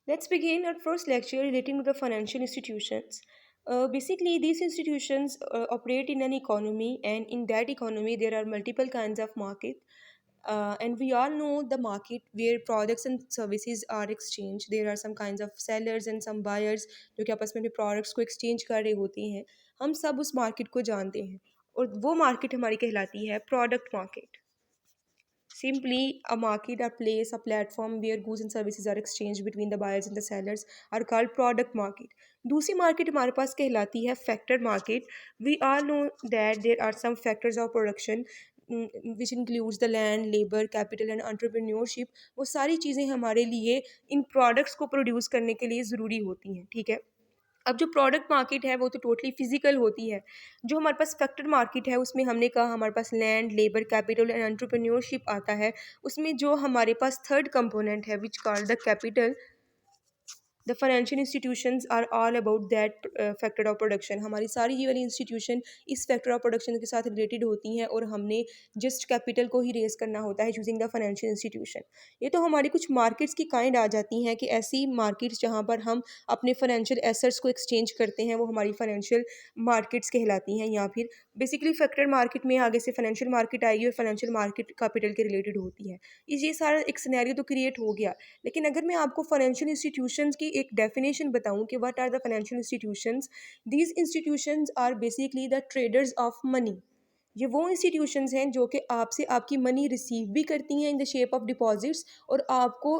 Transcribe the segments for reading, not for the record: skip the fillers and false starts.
Let's begin our first lecture relating to the financial institutions. Basically, these institutions operate in an economy, and in that economy, there are multiple kinds of market. And we all know the market where products and services are exchanged. There are some kinds of sellers and some buyers जो कि आपस में अपने products को exchange कर रहे होते हैं. हम सब उस market को जानते हैं और वो market हमारी कहलाती है product market. Simply, a market, a place, a platform where goods and services are exchanged between the buyers and the sellers are called product market. दूसरी market हमारे पास कहलाती है factor market. We all know that there are some factors of production which includes the land, labor, capital and entrepreneurship. वो सारी चीज़ें हमारे लिए इन products को produce करने के लिए ज़रूरी होती हैं, ठीक है. अब जो प्रोडक्ट मार्केट है वो तो टोटली फिजिकल होती है. जो हमारे पास फैक्टर मार्केट है उसमें हमने कहा हमारे पास land, labour, capital and entrepreneurship आता है. उसमें जो हमारे पास थर्ड कंपोनेंट है which called the capital. The financial institutions are all about that factor of production. हमारी सारी ये वाली इंस्टीट्यूशन इस फैक्टर ऑफ प्रोडक्शन के साथ रिलेटेड होती हैं और हमने जस्ट कैपिटल को ही रेज करना होता है यूजिंग द फाइनेंशियल इंस्टीट्यूशन. ये तो हमारी कुछ मार्केट्स की काइंड आ जाती हैं कि ऐसी मार्केट्स जहाँ पर हम अपने फाइनेंशियल एसेट्स को एक्सचेंज करते हैं वो हमारी फाइनेंशियल मार्केट्स कहलाती हैं. या फिर बेसिकली फैक्टर मार्केट में आगे से फाइनेंशियल मार्केट आएगी और फाइनेंशियल मार्केट कैपिटल के रिलेटेड होती है. ये सारा एक सिनेरियो तो क्रिएट हो गया. लेकिन अगर मैं आपको फाइनेंशियल इंस्टीट्यूशंस की एक डेफिनेशन बताऊं कि what are the financial institutions. These institutions are basically the traders of money. ये वो इंस्टीट्यूशंस हैं जो कि आपसे आपकी मनी रिसीव भी करती हैं in the shape of deposits और आपको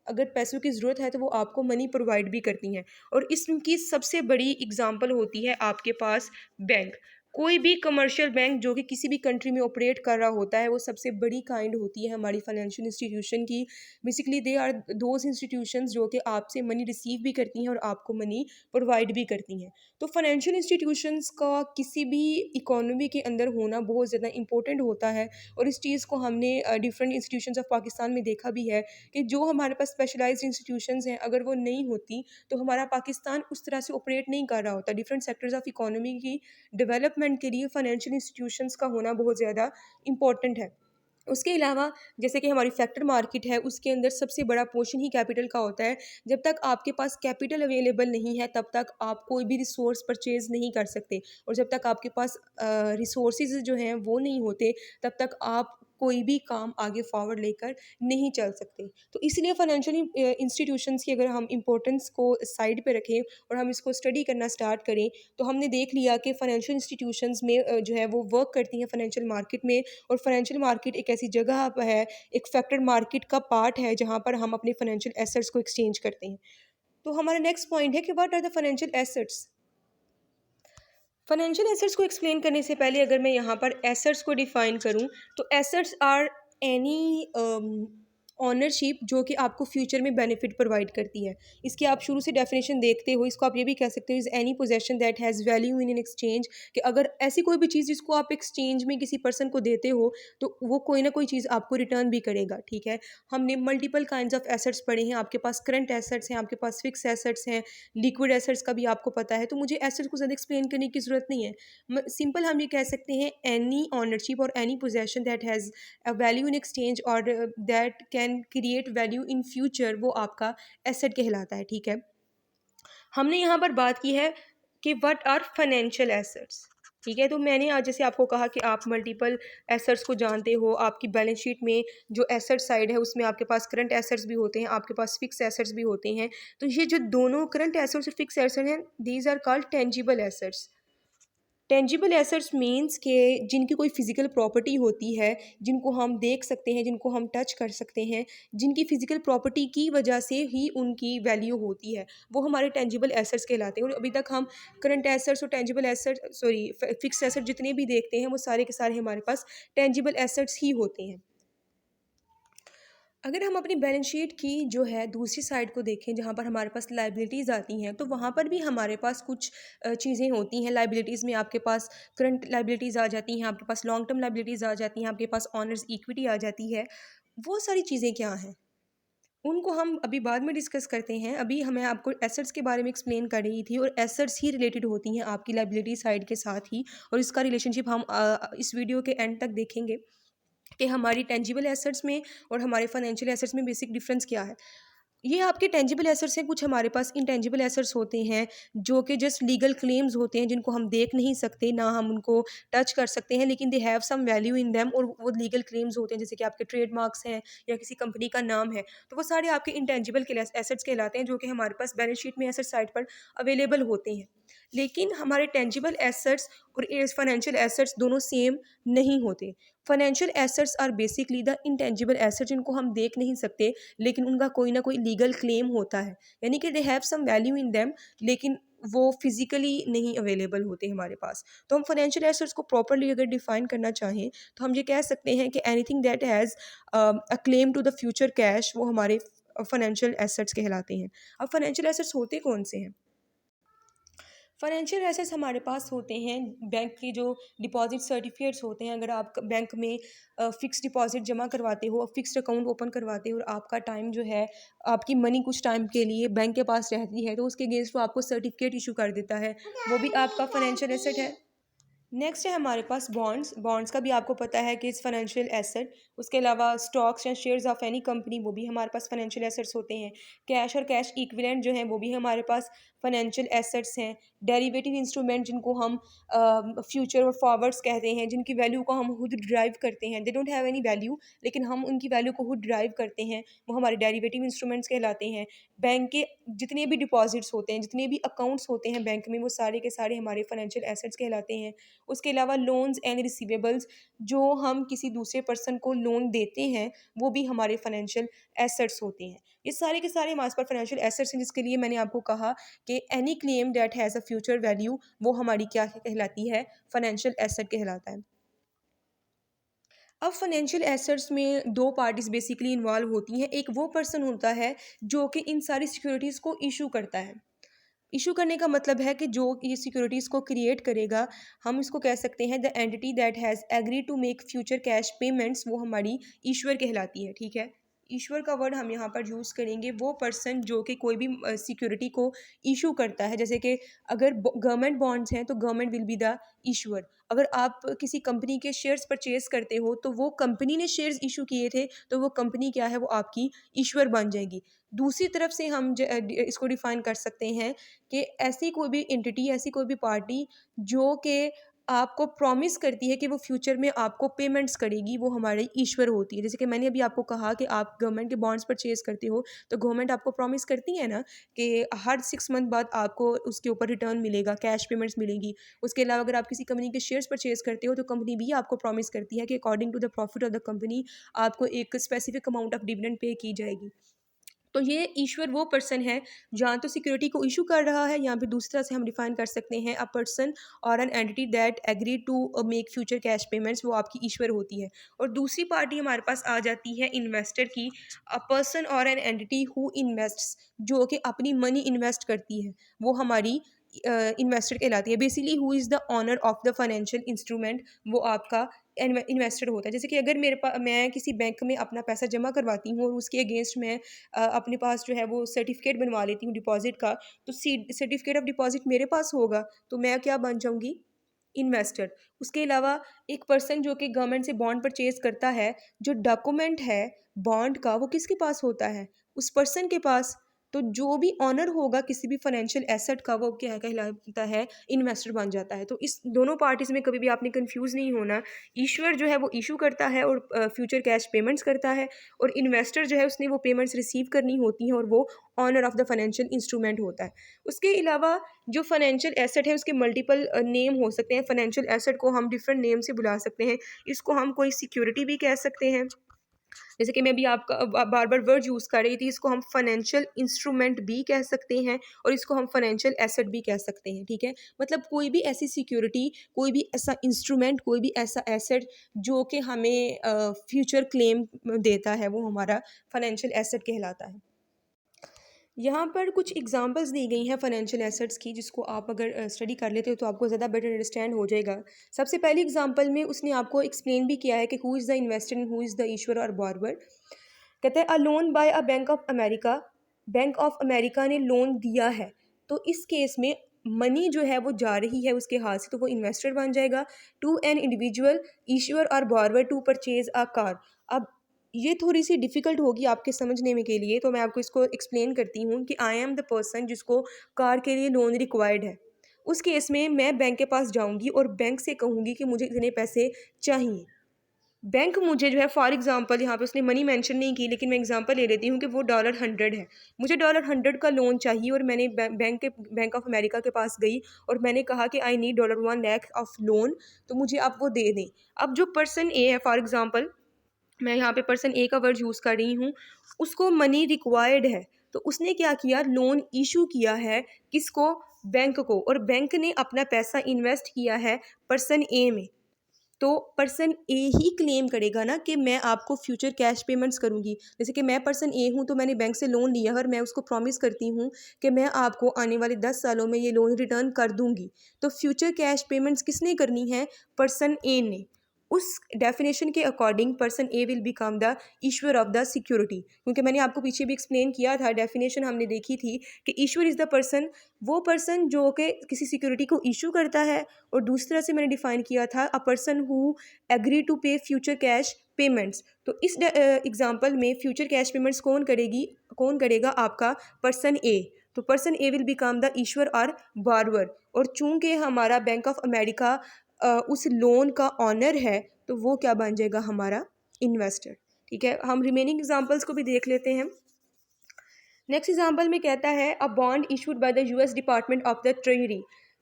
अगर पैसों की ज़रूरत है तो वो आपको मनी प्रोवाइड भी करती हैं. और इसकी सबसे बड़ी एग्जांपल होती है आपके पास बैंक. कोई भी कमर्शियल बैंक जो कि किसी भी कंट्री में ऑपरेट कर रहा होता है वो सबसे बड़ी काइंड होती है हमारी फाइनेंशियल इंस्टीट्यूशन की. Basically they are those institutions जो कि आपसे मनी रिसीव भी करती हैं और आपको मनी प्रोवाइड भी करती हैं. तो फाइनेंशियल इंस्टीट्यूशंस का किसी भी इकोनॉमी के अंदर होना बहुत ज़्यादा इंपॉर्टेंट होता है. और इस चीज़ को हमने डिफरेंट इंस्टीट्यूशंस ऑफ पाकिस्तान में देखा भी है कि जो हमारे पास स्पेशलाइज्ड इंस्टीट्यूशंस हैं अगर वो नहीं होती तो हमारा पाकिस्तान उस तरह से ऑपरेट नहीं कर रहा होता. डिफरेंट सेक्टर्स ऑफ इकोनॉमी की डेवलपमेंट के लिए फाइनेंशियल इंस्टीट्यूशंस का होना बहुत ज़्यादा इंपॉर्टेंट है. उसके अलावा जैसे कि हमारी फैक्टर मार्केट है उसके अंदर सबसे बड़ा पोर्शन ही कैपिटल का होता है. जब तक आपके पास कैपिटल अवेलेबल नहीं है तब तक आप कोई भी रिसोर्स परचेज नहीं कर सकते. और जब तक आपके पास रिसोर्सेज जो हैं वो नहीं होते तब तक आप कोई भी काम आगे फॉरवर्ड लेकर नहीं चल सकते. तो इसलिए फाइनेंशियल इंस्टीट्यूशंस की अगर हम इम्पोर्टेंस को साइड पे रखें और हम इसको स्टडी करना स्टार्ट करें तो हमने देख लिया कि फाइनेंशियल इंस्टीट्यूशंस में जो है वो वर्क करती हैं फाइनेंशियल मार्केट में. और फाइनेंशियल मार्केट एक ऐसी जगह पर है, एक फैक्टर मार्केट का पार्ट है जहाँ पर हम अपने फाइनेंशियल एसेट्स को एक्सचेंज करते हैं. तो हमारा नेक्स्ट पॉइंट है कि what are the financial assets. Financial assets को एक्सप्लेन करने से पहले अगर मैं यहाँ पर एसेट्स को डिफाइन करूँ तो एसेट्स आर एनी ऑनरशिप जो कि आपको फ्यूचर में बेनिफिट प्रोवाइड करती है. इसकी आप शुरू से डेफिनेशन देखते हो, इसको आप ये भी कह सकते हो is any possession that has value in an exchange. कि अगर ऐसी कोई भी चीज़ जिसको आप एक्सचेंज में किसी पर्सन को देते हो तो वो कोई ना कोई चीज़ आपको रिटर्न भी करेगा. ठीक है, हमने मल्टीपल काइंड्स ऑफ एसेट्स पढ़े हैं. आपके पास करंट एसेट्स हैं, आपके पास फिक्स एसेट्स हैं, लिक्विड एसेट्स का भी आपको पता है. तो मुझे एसेट्स को ज़्यादा एक्सप्लेन करने की ज़रूरत नहीं है. सिंपल हम ये कह सकते हैं एनी ऑनरशिप और any possession that has a value in exchange और that can create value in future वो आपका एसेट कहलाता है. ठीक है, हमने यहाँ पर बात की है कि व्हाट आर फाइनेंशियल एसेट्स. ठीक है, तो मैंने आज जैसे आपको कहा कि आप मल्टीपल एसेट्स को जानते हो. आपकी बैलेंस शीट में जो एसेट साइड है उसमें आपके पास करंट एसेट्स भी होते हैं, आपके पास फिक्स एसेट्स भी होते हैं. तो ये जो दोनों करंट एसेट्स और फिक्स एसेट्स हैं these are called tangible assets. Tangible assets means के जिनकी कोई फिजिकल प्रॉपर्टी होती है, जिनको हम देख सकते हैं, जिनको हम टच कर सकते हैं, जिनकी फिजिकल प्रॉपर्टी की वजह से ही उनकी वैल्यू होती है, वो हमारे टेंजिबल एसेट्स कहलाते हैं. और अभी तक हम करंट एसेट्स और टेंजिबल एसेट्स फिक्स एसेट जितने भी देखते हैं वो सारे के सारे हमारे पास टेंजिबल एसेट्स ही होते हैं. अगर हम अपनी बैलेंस शीट की जो है दूसरी साइड को देखें जहाँ पर हमारे पास लाइबिलिटीज़ आती हैं तो वहाँ पर भी हमारे पास कुछ चीज़ें होती हैं. लाइबिलिटीज़ में आपके पास करंट लाइबिलिटीज़ आ जाती हैं, आपके पास लॉन्ग टर्म लाइबिलिटीज़ आ जाती हैं, आपके पास ऑनर्स इक्विटी आ जाती है. वो सारी चीज़ें क्या हैं उनको हम अभी बाद में डिस्कस करते हैं. अभी हमें आपको एसेट्स के बारे में एक्सप्लेन कर रही थी और एसेट्स ही रिलेटेड होती हैं आपकी लाइबिलिटी साइड के साथ ही. और इसका रिलेशनशिप हम इस वीडियो के एंड तक देखेंगे कि हमारी टेंजिबल एसेट्स में और हमारे फाइनेंशियल एसेट्स में बेसिक डिफरेंस क्या है. ये आपके टेंजिबल एसेट्स हैं, कुछ हमारे पास इंटेंजिबल एसेट्स होते हैं जो कि जस्ट लीगल क्लेम्स होते हैं जिनको हम देख नहीं सकते, ना हम उनको टच कर सकते हैं, लेकिन they have some value in them, और वो लीगल क्लेम्स होते हैं, जैसे कि आपके ट्रेडमार्क्स हैं या किसी कंपनी का नाम है, तो वो सारे आपके इंटेंजिबल एसेट्स कहलाते हैं जो कि हमारे पास बैलेंस शीट में एसेट साइड पर अवेलेबल होते हैं। लेकिन हमारे टेंजिबल एसेट्स और फाइनेंशियल एसेट्स दोनों सेम नहीं होते। Financial assets are basically the intangible assets जिनको हम देख नहीं सकते, लेकिन उनका कोई ना कोई लीगल क्लेम होता है, यानी कि they have some value in them, लेकिन वो फिजिकली नहीं अवेलेबल होते हमारे पास। तो हम फाइनेंशियल एसेट्स को प्रॉपरली अगर डिफाइन करना चाहें तो हम ये कह सकते हैं कि anything that has a claim to the future cash वो हमारे फाइनेंशियल एसेट्स कहलाते हैं। अब फाइनेंशियल एसेट्स होते कौन से हैं? फाइनेंशियल एसेट्स हमारे पास होते हैं बैंक के जो डिपॉजिट सर्टिफिकेट्स होते हैं। अगर आप बैंक में फिक्स डिपॉजिट जमा करवाते हो, फिक्स्ड अकाउंट ओपन करवाते हो और आपका टाइम जो है, आपकी मनी कुछ टाइम के लिए बैंक के पास रहती है, तो उसके अगेंस्ट वो आपको सर्टिफिकेट इशू कर देता है, वो भी आपका फाइनेंशियल एसेट है। नेक्स्ट है हमारे पास बॉन्ड्स। बॉन्ड्स का भी आपको पता है कि इस फाइनेंशियल एसेट। उसके अलावा स्टॉक्स या शेयर्स ऑफ एनी कंपनी, वो भी हमारे पास फाइनेंशियल एसेट्स होते हैं। कैश और कैश इक्विवेलेंट जो हैं वो भी हमारे पास फाइनेंशियल एसेट्स हैं। डेरिवेटिव इंस्ट्रूमेंट जिनको हम फ्यूचर और फॉरवर्ड्स कहते हैं, जिनकी वैल्यू को हम खुद ड्राइव करते हैं, they don't have any value, लेकिन हम उनकी वैल्यू को खुद ड्राइव करते हैं, वो हमारे डेरिवेटिव इंस्ट्रूमेंट्स कहलाते हैं। बैंक के जितने भी डिपॉजिट्स होते हैं, जितने भी अकाउंट्स होते हैं बैंक में, वो सारे के सारे हमारे फाइनेंशियल एसेट्स कहलाते हैं। उसके अलावा लोन्स एंड रिसीवेबल्स, जो हम किसी दूसरे पर्सन को लोन देते हैं, वो भी हमारे फाइनेंशियल एसेट्स होते हैं। ये सारे के सारे हमारे पास फाइनेंशियल एसेट्स हैं, जिसके लिए मैंने आपको कहा कि any claim that has a future value वो हमारी क्या कहलाती है? फाइनेंशियल एसेट कहलाता है। अब फाइनेंशियल एसेट्स में दो पार्टीज बेसिकली इन्वॉल्व होती हैं। एक वो पर्सन होता है जो कि इन सारी सिक्योरिटीज़ को इशू करता है। इशू करने का मतलब है कि जो ये सिक्योरिटीज़ को क्रिएट करेगा, हम इसको कह सकते हैं the entity that has agree to make future cash payments, वो हमारी ईश्वर कहलाती है। ठीक है, ईश्वर का वर्ड हम यहाँ पर यूज़ करेंगे वो पर्सन जो कि कोई भी सिक्योरिटी को इशू करता है। जैसे कि अगर गवर्नमेंट बॉन्ड्स हैं तो गवर्नमेंट विल बी द ईश्वर। अगर आप किसी कंपनी के शेयर्स परचेज करते हो तो वो कंपनी ने शेयर्स इशू किए थे, तो वो कंपनी क्या है, वो आपकी ईश्वर बन जाएगी। दूसरी तरफ से हम इसको डिफाइन कर सकते हैं कि ऐसी कोई भी एंटिटी, ऐसी कोई भी पार्टी जो कि आपको प्रॉमिस करती है कि वो फ्यूचर में आपको पेमेंट्स करेगी, वो हमारी ईश्वर होती है। जैसे कि मैंने अभी आपको कहा कि आप गवर्नमेंट के बॉन्ड्स परचेज करते हो, तो गवर्नमेंट आपको प्रॉमिस करती है ना कि हर 6 मंथ बाद आपको उसके ऊपर रिटर्न मिलेगा, कैश पेमेंट्स मिलेंगी। उसके अलावा अगर आप किसी कंपनी के शेयर्स परचेज करते हो तो कंपनी भी आपको प्रॉमिस करती है कि according to the profit of the company आपको एक specific amount of dividend pay की जाएगी। तो ये ईश्वर वो पर्सन है जहाँ तो सिक्योरिटी को इशू कर रहा है, यहाँ पे दूसरी तरह से हम डिफाइन कर सकते हैं अ पर्सन और an entity that agree to make future cash payments, वो आपकी ईश्वर होती है। और दूसरी पार्टी हमारे पास आ जाती है इन्वेस्टर की। अ पर्सन और एन एंटिटी हु इन्वेस्ट्स, जो कि अपनी मनी इन्वेस्ट करती है, वो हमारी इन्वेस्टर कहलाती है। Basically who is the owner of the financial instrument, वो आपका इन्वेस्टर होता है। जैसे कि अगर मेरे पास, मैं किसी बैंक में अपना पैसा जमा करवाती हूँ और उसके अगेंस्ट मैं अपने पास जो है वो सर्टिफिकेट बनवा लेती हूँ डिपॉजिट का, तो सर्टिफिकेट ऑफ डिपॉजिट मेरे पास होगा, तो मैं क्या बन जाऊँगी? इन्वेस्टर। उसके अलावा एक पर्सन जो कि गवर्नमेंट से बॉन्ड परचेज करता है, जो डॉक्यूमेंट है बॉन्ड का, वो किसके पास होता है? उस पर्सन के पास। तो जो भी ऑनर होगा किसी भी फाइनेंशियल एसेट का, वो क्या कहलाता है? इन्वेस्टर बन जाता है। तो इस दोनों पार्टीज में कभी भी आपने कंफ्यूज नहीं होना। ईश्वर जो है वो इशू करता है और फ्यूचर कैश पेमेंट्स करता है, और इन्वेस्टर जो है उसने वो पेमेंट्स रिसीव करनी होती हैं और वो owner of the financial instrument होता है। उसके अलावा जो फाइनेंशियल एसेट है उसके मल्टीपल नेम हो सकते हैं। फाइनेंशियल एसेट को हम डिफरेंट नेम से बुला सकते हैं। इसको हम कोई सिक्योरिटी भी कह सकते हैं, जैसे कि मैं भी आपका बार बार वर्ड यूज़ कर रही थी। इसको हम फाइनेंशियल इंस्ट्रूमेंट भी कह सकते हैं और इसको हम फाइनेंशियल एसेट भी कह सकते हैं। ठीक है, मतलब कोई भी ऐसी सिक्योरिटी, कोई भी ऐसा इंस्ट्रूमेंट, कोई भी ऐसा एसेट जो कि हमें फ्यूचर क्लेम देता है, वो हमारा फाइनेंशियल एसेट कहलाता है। यहाँ पर कुछ एग्जांपल्स दी गई हैं फाइनेंशियल एसेट्स की, जिसको आप अगर स्टडी कर लेते हो तो आपको ज़्यादा बेटर अंडरस्टैंड हो जाएगा। सबसे पहली एग्जांपल में उसने आपको एक्सप्लेन भी किया है कि who is the investor and who is the issuer और बॉरवर। कहते हैं a loan by a Bank of America, Bank of America ने लोन दिया है, तो इस केस में मनी जो है वो जा रही है उसके हाथ से, तो वो इन्वेस्टर बन जाएगा। टू एन इंडिविजुअल, ईश्वर और borrower to purchase a car. अब ये थोड़ी सी डिफ़िकल्ट होगी आपके समझने में के लिए, तो मैं आपको इसको एक्सप्लेन करती हूँ कि आई एम द पर्सन जिसको कार के लिए लोन रिक्वायर्ड है। उस केस में मैं बैंक के पास जाऊँगी और बैंक से कहूँगी कि मुझे इतने पैसे चाहिए। बैंक मुझे जो है फॉर एग्ज़ाम्पल, यहाँ पे उसने मनी मेंशन नहीं की, लेकिन मैं एग्ज़ाम्पल ले लेती हूँ कि वो $100 है। मुझे $100 का लोन चाहिए और मैंने बैंक ऑफ अमेरिका के पास गई और मैंने कहा कि I need $1 lakh of loan, तो मुझे आप वो दे दें। अब जो पर्सन ए है, फॉर एग्ज़ाम्पल मैं यहाँ पे पर्सन ए का वर्ड यूज़ कर रही हूँ, उसको मनी रिक्वायर्ड है, तो उसने क्या किया, लोन इशू किया है, किसको, बैंक को, और बैंक ने अपना पैसा इन्वेस्ट किया है पर्सन ए में। तो पर्सन ए ही क्लेम करेगा ना कि मैं आपको फ्यूचर कैश पेमेंट्स करूँगी। जैसे कि मैं पर्सन ए हूँ, तो मैंने बैंक से लोन लिया है और मैं उसको प्रॉमिस करती हूँ कि मैं आपको आने वाले 10 सालों में ये लोन रिटर्न कर दूँगी। तो फ्यूचर कैश पेमेंट्स किसने करनी है, पर्सन ए ने। उस डेफिनेशन के according person A will become the issuer of the security, क्योंकि मैंने आपको पीछे भी एक्सप्लेन किया था, डेफिनेशन हमने देखी थी कि इश्यूर इज़ द पर्सन, वो पर्सन जो कि किसी सिक्योरिटी को इशू करता है, और दूसरा से मैंने डिफाइन किया था a person who agree to pay future cash payments. तो इस एग्जांपल में फ्यूचर कैश पेमेंट्स कौन करेगा, आपका पर्सन ए। तो person A will become the issuer और बारवर, और चूंकि हमारा बैंक ऑफ अमेरिका उस लोन का ऑनर है, तो वो क्या बन जाएगा, हमारा इन्वेस्टर। ठीक है, हम रिमेनिंग एग्जांपल्स को भी देख लेते हैं। नेक्स्ट एग्जाम्पल में कहता है a bond issued by the US department of the treasury.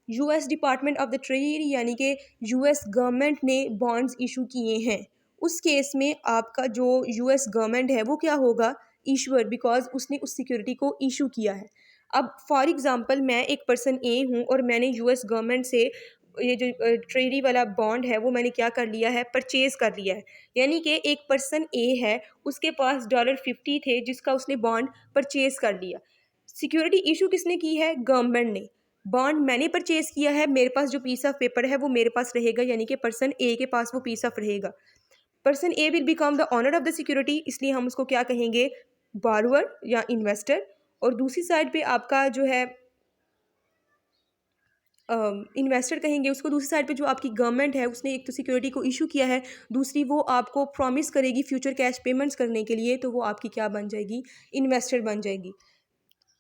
US department of the treasury यानी कि यूएस गवर्नमेंट ने बॉन्ड्स इशू किए हैं। उस केस में आपका जो यूएस गवर्नमेंट है वो क्या होगा, इशूअर, बिकॉज उसने उस सिक्योरिटी को इशू किया है। अब फॉर एग्जांपल मैं एक पर्सन ए हूँ और मैंने यूएस गवर्नमेंट से ये जो ट्रेजरी वाला बॉन्ड है वो मैंने क्या कर लिया है, परचेज कर लिया है। यानी कि एक पर्सन ए है, उसके पास $50 थे जिसका उसने बॉन्ड परचेज कर लिया। सिक्योरिटी इशू किसने की है, गवर्नमेंट ने। बॉन्ड मैंने परचेज किया है, मेरे पास जो पीस ऑफ पेपर है वो मेरे पास रहेगा, यानी कि पर्सन ए के पास वो पीस ऑफ रहेगा। Person A will become the owner of the security, इसलिए हम उसको क्या कहेंगे, बारोअर या इन्वेस्टर। और दूसरी साइड पे आपका जो है इन्वेस्टर कहेंगे उसको। दूसरी साइड पे जो आपकी गवर्नमेंट है उसने एक तो सिक्योरिटी को इशू किया है, दूसरी वो आपको प्रॉमिस करेगी फ्यूचर कैश पेमेंट्स करने के लिए, तो वो आपकी क्या बन जाएगी, इन्वेस्टर बन जाएगी।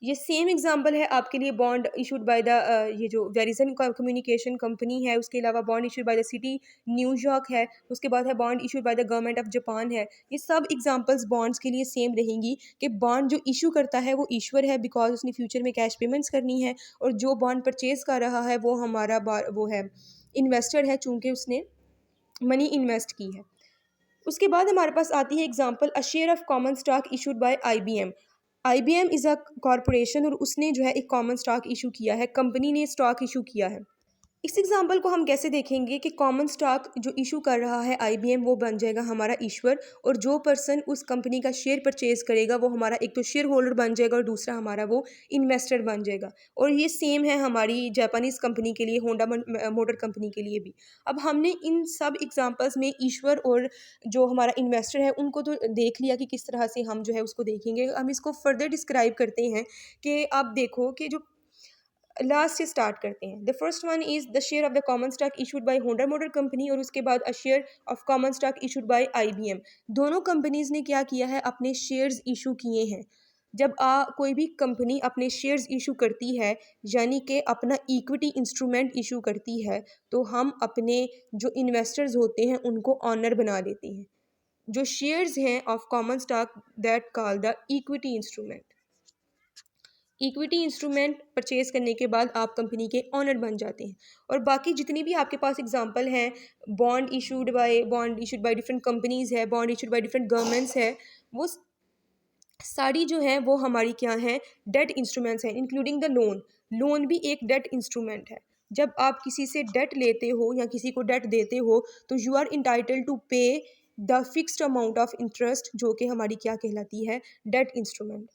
ये सेम एग्जांपल है आपके लिए बॉन्ड इशूड बाय द ये जो वेरिजन कम्युनिकेशन कंपनी है, उसके अलावा bond issued by the city New York है, उसके बाद है bond issued by the government of Japan है। ये सब एग्जांपल्स बॉन्ड्स के लिए सेम रहेंगी कि बॉन्ड जो इशू करता है वो ईश्वर है, बिकॉज उसने फ्यूचर में कैश पेमेंट्स करनी है, और जो बॉन्ड परचेज कर रहा है वो हमारा वो है इन्वेस्टर है, चूँकि उसने मनी इन्वेस्ट की है। उसके बाद हमारे पास आती है example a share of common stock issued by IBM. IBM is a corporation और उसने जो है एक कॉमन स्टॉक इशू किया है, कंपनी ने स्टॉक इशू किया है। इस एग्जाम्पल को हम कैसे देखेंगे कि कॉमन स्टॉक जो इशू कर रहा है आईबीएम वो बन जाएगा हमारा ईश्वर, और जो पर्सन उस कंपनी का शेयर परचेज करेगा वो हमारा एक तो शेयर होल्डर बन जाएगा और दूसरा हमारा वो इन्वेस्टर बन जाएगा। और ये सेम है हमारी जापानीज़ कंपनी के लिए, होंडा मोटर कंपनी के लिए भी। अब हमने इन सब एग्जाम्पल्स में ईश्वर और जो हमारा इन्वेस्टर है उनको तो देख लिया कि किस तरह से हम जो है उसको देखेंगे। हम इसको फर्दर डिस्क्राइब करते हैं कि आप देखो कि जो लास्ट से स्टार्ट करते हैं। The first one is the share of the common stock issued by Honda motor company, और उसके बाद a share of common stock issued by IBM. दोनों कंपनीज ने क्या किया है, अपने शेयर्स इशू किए हैं। जब कोई भी कंपनी अपने शेयर्स इशू करती है, यानी कि अपना इक्विटी इंस्ट्रूमेंट इशू करती है, तो हम अपने जो इन्वेस्टर्स होते हैं उनको ऑनर बना देते हैं। जो शेयर्स हैं of common stock that call the equity instrument. Equity instrument purchase करने के बाद आप कंपनी के ऑनर बन जाते हैं। और बाकी जितनी भी आपके पास एग्जांपल हैं, bond issued by different companies है, bond issued by different governments है, वो सारी जो हैं वो हमारी क्या हैं, डेट इंस्ट्रूमेंट्स हैं, इंक्लूडिंग द लोन। लोन भी एक डेट इंस्ट्रूमेंट है। जब आप किसी से डेट लेते हो या किसी को डेट देते हो, तो यू आर इंटाइटल्ड टू पे the fixed amount of interest, जो कि हमारी क्या कहलाती है, डेट इंस्ट्रूमेंट।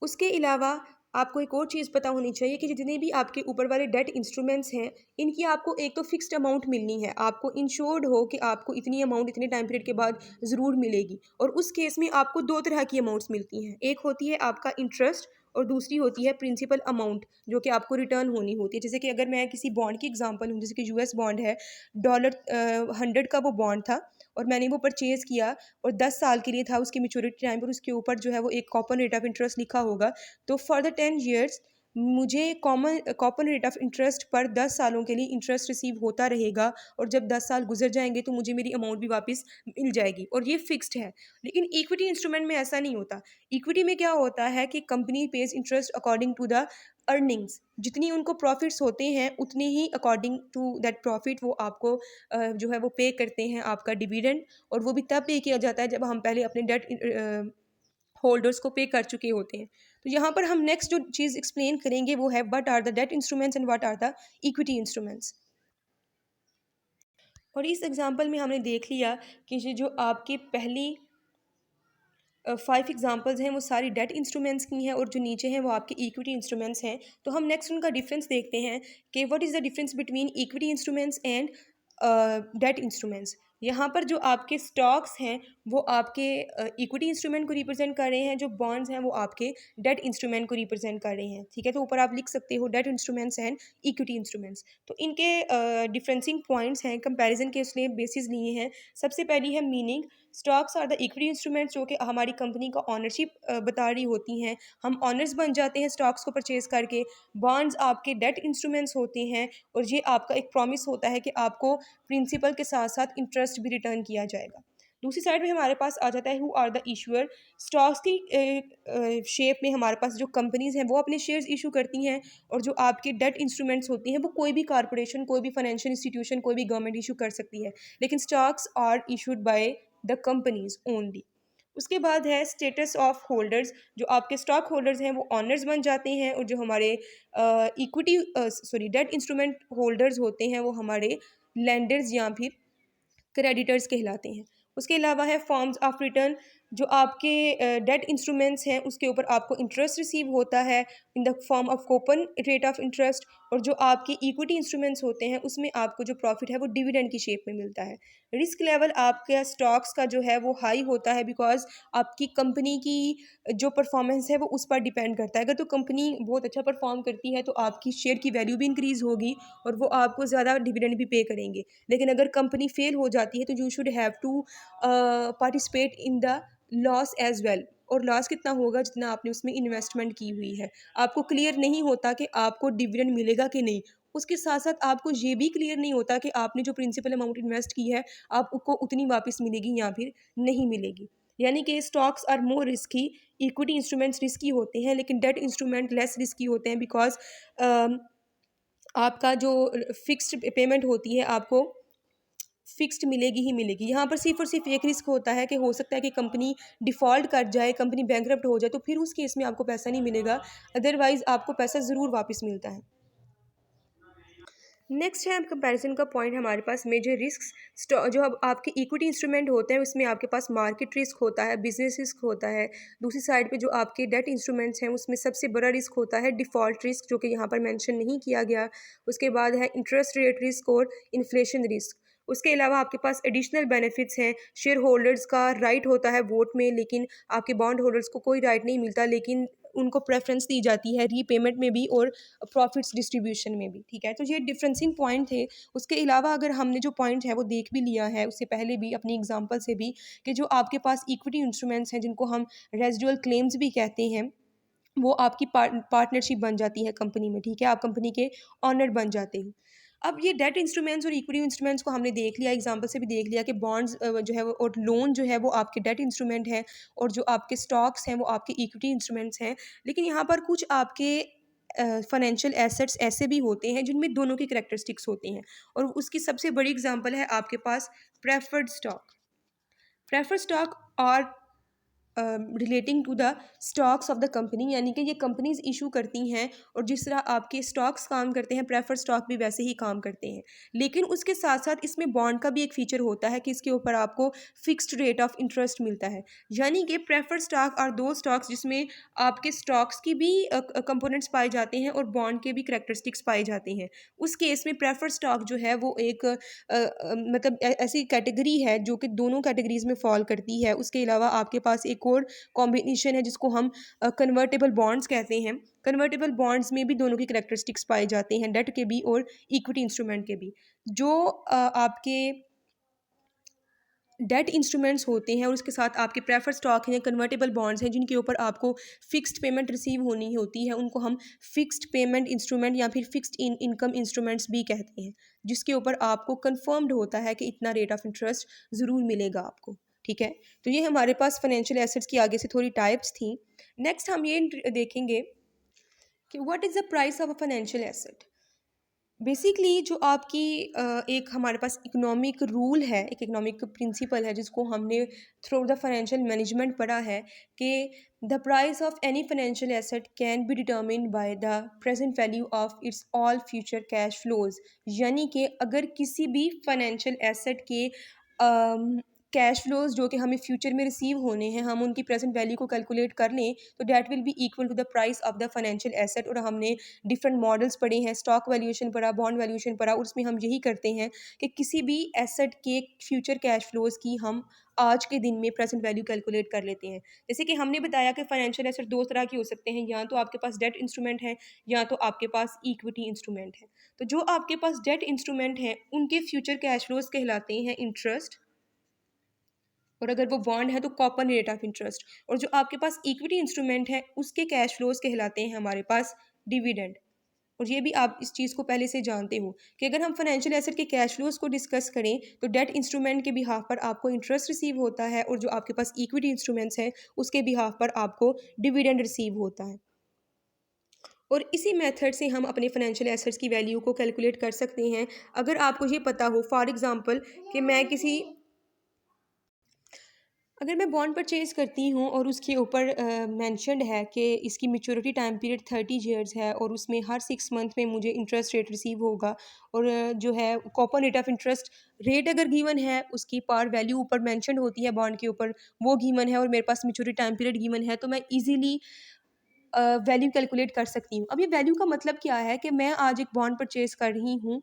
उसके अलावा आपको एक और चीज़ पता होनी चाहिए कि जितने भी आपके ऊपर वाले डेट इंस्ट्रूमेंट्स हैं, इनकी आपको एक तो फिक्स्ड अमाउंट मिलनी है, आपको इंश्योर्ड हो कि आपको इतनी अमाउंट इतने टाइम पीरियड के बाद ज़रूर मिलेगी। और उस केस में आपको दो तरह की अमाउंट्स मिलती हैं, एक होती है आपका इंटरेस्ट और दूसरी होती है प्रिंसिपल अमाउंट, जो कि आपको रिटर्न होनी होती है। जैसे कि अगर मैं किसी बॉन्ड की एग्जांपल हूँ, जैसे कि यूएस बॉन्ड है, $100 का वो बॉन्ड था, और मैंने वो परचेज़ किया और 10 साल के लिए था, उसकी मेच्योरिटी टाइम पर उसके ऊपर जो है वो एक कॉपन रेट ऑफ इंटरेस्ट लिखा होगा, तो फॉर द 10 ईयर्स मुझे कॉपन रेट ऑफ इंटरेस्ट पर 10 सालों के लिए इंटरेस्ट रिसीव होता रहेगा, और जब 10 साल गुजर जाएंगे तो मुझे मेरी अमाउंट भी वापस मिल जाएगी, और ये फिक्स्ड है। लेकिन इक्विटी इंस्ट्रूमेंट में ऐसा नहीं होता। इक्विटी में क्या होता है कि company pays interest according to the earnings, जितनी उनको प्रॉफिट्स होते हैं उतने ही अकॉर्डिंग टू दैट प्रॉफिट वो आपको जो है वो पे करते हैं आपका डिविडेंड, और वो भी तब पे किया जाता है जब हम पहले अपने डेट होल्डर्स को पे कर चुके होते हैं। तो यहाँ पर हम नेक्स्ट जो चीज़ एक्सप्लेन करेंगे वो है what are the debt instruments and what are the equity instruments. और इस एग्जांपल में हमने देख लिया कि ये जो आपकी पहली 5 एग्जांपल्स हैं वो सारी डेट इंस्ट्रूमेंट्स की हैं, और जो नीचे हैं वो आपके इक्विटी इंस्ट्रूमेंट्स हैं। तो हम नेक्स्ट उनका डिफरेंस देखते हैं कि what is the difference between equity instruments and debt instruments. यहाँ पर जो आपके स्टॉक्स हैं वो आपके इक्विटी इंस्ट्रूमेंट को रिप्रेजेंट कर रहे हैं, जो बॉन्ड्स हैं वो आपके डेट इंस्ट्रूमेंट को रिप्रेजेंट कर रहे हैं। ठीक है, तो ऊपर आप लिख सकते हो date instruments and equity instruments. तो इनके डिफरेंसिंग पॉइंट्स हैं, कंपैरिजन के इसलिए बेसिस लिए हैं। सबसे पहली है meaning. Stocks are the equity instruments जो कि हमारी कंपनी का ऑनरशिप बता रही होती हैं, हम ऑनर्स बन जाते हैं स्टॉक्स को परचेज करके। बॉन्ड्स आपके डेट इंस्ट्रूमेंट्स होते हैं, और ये आपका एक प्रॉमिस होता है कि आपको प्रिंसिपल के साथ साथ इंटरेस्ट भी रिटर्न किया जाएगा। दूसरी साइड में हमारे पास आ जाता है who are the issuer. Stocks की शेप में हमारे पास जो कंपनीज हैं वो अपने शेयर्स इशू करती हैं, और जो आपके डेट इंस्ट्रूमेंट्स होती हैं वो कोई भी कारपोरेशन, कोई भी फाइनेंशियल इंस्टीट्यूशन, कोई भी गवर्नमेंट इशू कर सकती है, लेकिन stocks are issued by the companies only. उसके बाद है स्टेटस ऑफ होल्डर्स। जो आपके स्टॉक होल्डर्स हैं वो ऑनर्स बन जाते हैं, और जो हमारे equity sorry debt instrument holders होते हैं वो हमारे लेंडर्स या फिर क्रेडिटर्स कहलाते हैं। उसके अलावा है फॉर्म्स ऑफ रिटर्न। जो आपके डेट इंस्ट्रूमेंट्स हैं उसके ऊपर आपको इंटरेस्ट रिसीव होता है in the form of coupon rate of interest, और जो आपके इक्विटी इंस्ट्रूमेंट्स होते हैं उसमें आपको जो प्रॉफिट है वो डिविडेंड की शेप में मिलता है। रिस्क लेवल आपके स्टॉक्स का जो है वो हाई होता है, बिकॉज आपकी कंपनी की जो परफॉर्मेंस है वो उस पर डिपेंड करता है। अगर तो कंपनी बहुत अच्छा परफॉर्म करती है तो आपकी शेयर की वैल्यू भी इंक्रीज होगी, और वो आपको ज़्यादा डिविडेंड भी पे करेंगे। लेकिन अगर कंपनी फेल हो जाती है तो you should have to participate in the loss as well. और लॉस कितना होगा? जितना आपने उसमें इन्वेस्टमेंट की हुई है। आपको क्लियर नहीं होता कि आपको डिविडेंड मिलेगा कि नहीं। उसके साथ साथ आपको ये भी क्लियर नहीं होता कि आपने जो प्रिंसिपल अमाउंट इन्वेस्ट की है आपको उतनी वापस मिलेगी या फिर नहीं मिलेगी। यानी कि stocks are more risky, equity instruments risky होते हैं, लेकिन डेट इंस्ट्रूमेंट लेस रिस्की होते हैं, बिकॉज आपका जो फिक्स्ड पेमेंट होती है आपको फिक्स्ड मिलेगी ही मिलेगी। यहाँ पर सिर्फ और सिर्फ एक रिस्क होता है कि हो सकता है कि कंपनी डिफ़ॉल्ट कर जाए, कंपनी बैंकरप्ट हो जाए, तो फिर उस केस में आपको पैसा नहीं मिलेगा, अदरवाइज़ आपको पैसा ज़रूर वापस मिलता है। नेक्स्ट है कंपैरिजन का पॉइंट हमारे पास मेजर रिस्क्स। जो अब आपके इक्विटी इंस्ट्रूमेंट होते हैं उसमें आपके पास मार्केट रिस्क होता है, बिजनेस रिस्क होता है। दूसरी साइड पे जो आपके डेट इंस्ट्रूमेंट्स हैं उसमें सबसे बड़ा रिस्क होता है डिफ़ॉल्ट रिस्क, जो कि यहाँ पर मेंशन नहीं किया गया। उसके बाद है इंटरेस्ट रेट रिस्क और इन्फ्लेशन रिस्क। उसके अलावा आपके पास एडिशनल बेनिफिट्स हैं। शेयर होल्डर्स का राइट होता है वोट में, लेकिन आपके बॉन्ड होल्डर्स को कोई राइट नहीं मिलता, लेकिन उनको प्रेफरेंस दी जाती है रीपेमेंट में भी और प्रॉफिट्स डिस्ट्रीब्यूशन में भी। ठीक है, तो ये डिफरेंसिंग पॉइंट थे। उसके अलावा अगर हमने जो पॉइंट है वो देख भी लिया है उससे पहले भी अपनी एग्जांपल से भी, कि जो आपके पास इक्विटी इंस्ट्रूमेंट्स हैं जिनको हम रेजिडुअल क्लेम्स भी कहते हैं, वो आपकी पार्टनरशिप बन जाती है कंपनी में। ठीक है, आप कंपनी के ऑनर बन जाते हो। अब ये डेट इंस्ट्रूमेंट्स और इक्विटी इंस्ट्रूमेंट्स को हमने देख लिया, एग्जांपल से भी देख लिया कि बॉन्ड्स जो है वो और लोन जो है वो आपके डेट इंस्ट्रूमेंट है, और जो आपके स्टॉक्स हैं वो आपके इक्विटी इंस्ट्रूमेंट्स हैं। लेकिन यहाँ पर कुछ आपके फाइनेंशियल एसेट्स ऐसे भी होते हैं जिनमें दोनों की करेक्टरिस्टिक्स होती हैं, और उसकी सबसे बड़ी एग्जांपल है आपके पास प्रेफर्ड स्टॉक। प्रेफर्ड स्टॉक और relating to the stocks of the company, यानी कि ये कंपनीज इशू करती हैं, और जिस तरह आपके स्टॉक्स काम करते हैं प्रेफर्ड स्टॉक भी वैसे ही काम करते हैं। लेकिन उसके साथ साथ इसमें बॉन्ड का भी एक फीचर होता है कि इसके ऊपर आपको फिक्स्ड रेट ऑफ इंटरेस्ट मिलता है। यानी कि प्रेफर्ड स्टॉक और दो स्टॉक्स जिसमें आपके स्टॉक्स की भी कंपोनेंट्स पाए जाते हैं और बॉन्ड के भी करेक्टरिस्टिक्स पाए जाते हैं। उस केस में प्रेफर्ड स्टॉक जो है वो एक मतलब ऐसी कैटेगरी है जो कि दोनों कैटेगरीज में फॉल करती है। उसके अलावा आपके पास एक और कॉम्बिनेशन है जिसको हम कन्वर्टेबल बॉन्ड्स कहते हैं। कन्वर्टेबल बॉन्ड्स में भी दोनों की करेक्टरिस्टिक्स पाए जाते हैं, डेट के भी और इक्विटी इंस्ट्रूमेंट के भी। जो आपके डेट इंस्ट्रूमेंट्स होते हैं और उसके साथ आपके प्रेफर स्टॉक हैं, कन्वर्टेबल बॉन्ड्स हैं, जिनके ऊपर आपको फिक्स्ड पेमेंट रिसीव होनी होती है, उनको हम फिक्स्ड पेमेंट इंस्ट्रूमेंट या फिर फिक्स्ड इनकम इंस्ट्रूमेंट्स भी कहते हैं, जिसके ऊपर आपको कंफर्म्ड होता है कि इतना रेट ऑफ इंटरेस्ट ज़रूर मिलेगा आपको। ठीक है, तो ये हमारे पास फाइनेंशियल एसेट्स की आगे से थोड़ी टाइप्स थी। नेक्स्ट हम ये देखेंगे कि what is the price of a financial asset. Basically जो आपकी एक हमारे पास इकोनॉमिक रूल है, एक इकोनॉमिक प्रिंसिपल है, जिसको हमने थ्रू द फाइनेंशियल मैनेजमेंट पढ़ा है कि the price of any financial asset can be determined by the present value of its all future cash flows. यानी कि अगर किसी भी फाइनेंशियल एसेट के कैश फ्लोज जो कि हमें फ्यूचर में रिसीव होने हैं, हम उनकी प्रेजेंट वैल्यू को कैलकुलेट कर लें तो that will be equal to the price of the financial asset. और हमने डिफरेंट मॉडल्स पढ़े हैं, स्टॉक वैल्यूएशन पढ़ा, बॉन्ड वैल्यूएशन पढ़ा, और उसमें हम यही करते हैं कि किसी भी एसेट के फ्यूचर कैश फ्लोज की हम आज के दिन में प्रेजेंट वैल्यू कैलकुलेट कर लेते हैं। जैसे कि हमने बताया कि फाइनेंशियल एसेट दो तरह के हो सकते हैं, या तो आपके पास डेट इंस्ट्रूमेंट है या तो आपके पास इक्विटी इंस्ट्रूमेंट है। तो जो आपके पास डेट इंस्ट्रूमेंट है उनके फ्यूचर कैश फ्लोज कहलाते हैं इंटरेस्ट, और अगर वो बॉन्ड है तो कॉपन रेट ऑफ इंटरेस्ट। और जो आपके पास इक्विटी इंस्ट्रूमेंट है उसके कैश फ्लोज कहलाते हैं हमारे पास डिविडेंड। और ये भी आप इस चीज़ को पहले से जानते हो कि अगर हम फाइनेंशियल एसेट के कैश फ्लोज को डिस्कस करें तो डेट इंस्ट्रूमेंट के बिहाफ पर आपको इंटरेस्ट रिसीव होता है, और जो आपके पास इक्विटी इंस्ट्रूमेंट्स हैं उसके बिहाफ पर आपको डिविडेंड रिसीव होता है। और इसी मेथड से हम अपने फाइनेंशियल एसेट्स की वैल्यू को कैलकुलेट कर सकते हैं। अगर आपको ये पता हो फॉर एग्जांपल कि अगर मैं बॉन्ड परचेज करती हूँ और उसके ऊपर मेंशन्ड है कि इसकी मैच्योरिटी टाइम पीरियड 30 ईयर्स है और उसमें हर 6 मंथ में मुझे इंटरेस्ट रेट रिसीव होगा, और जो है कॉपन रेट ऑफ इंटरेस्ट रेट अगर गिवन है उसकी पार वैल्यू ऊपर मेंशन्ड होती है बॉन्ड के ऊपर, वो गिवन है और मेरे पास मैच्योरिटी टाइम पीरियड गिवन है, तो मैं इजीली वैल्यू कैलकुलेट कर सकती हूँ। अब ये वैल्यू का मतलब क्या है कि मैं आज एक बॉन्ड परचेज कर रही हूँ,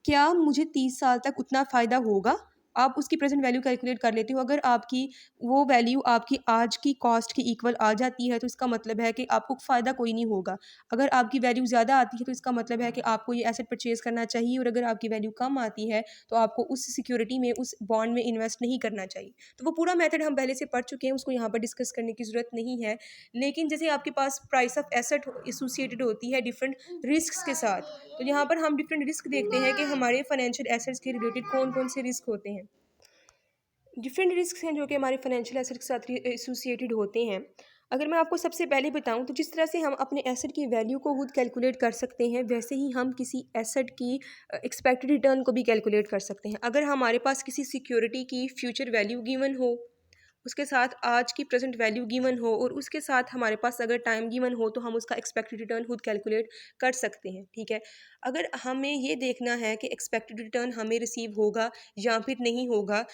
क्या मुझे 30 साल तक उतना फ़ायदा होगा? आप उसकी प्रेजेंट वैल्यू कैलकुलेट कर लेते हो। अगर आपकी वो वैल्यू आपकी आज की कॉस्ट के इक्वल आ जाती है तो इसका मतलब है कि आपको फ़ायदा कोई नहीं होगा। अगर आपकी वैल्यू ज़्यादा आती है तो इसका मतलब है कि आपको ये एसेट परचेज़ करना चाहिए, और अगर आपकी वैल्यू कम आती है तो आपको उस सिक्योरिटी में, उस बॉन्ड में इन्वेस्ट नहीं करना चाहिए। तो वो पूरा मेथड हम पहले से पढ़ चुके हैं, उसको यहाँ पर डिस्कस करने की ज़रूरत नहीं है। लेकिन जैसे आपके पास प्राइस ऑफ एसेट एसोसिएटेड होती है डिफरेंट रिस्क्स के साथ, तो यहाँ पर हम डिफरेंट रिस्क देखते हैं कि हमारे फाइनेंशियल एसेट्स के रिलेटेड कौन कौन से रिस्क होते हैं। डिफरेंट रिस्क हैं जो कि हमारे फाइनेंशियल एसेट के साथ एसोसिएटेड होते हैं। अगर मैं आपको सबसे पहले बताऊं तो जिस तरह से हम अपने एसेट की वैल्यू को खुद कैलकुलेट कर सकते हैं, वैसे ही हम किसी एसेट की एक्सपेक्टेड रिटर्न को भी कैलकुलेट कर सकते हैं। अगर हमारे पास किसी सिक्योरिटी की फ्यूचर वैल्यू गिवन हो, उसके साथ आज की प्रेजेंट वैल्यू गिवन हो, और उसके साथ हमारे पास अगर टाइम गिवन हो, तो हम उसका एक्सपेक्टेड रिटर्न खुद कैलकुलेट कर सकते हैं। ठीक है, अगर हमें ये देखना है कि एक्सपेक्टेड रिटर्न हमें रिसीव होगा या फिर नहीं होगा,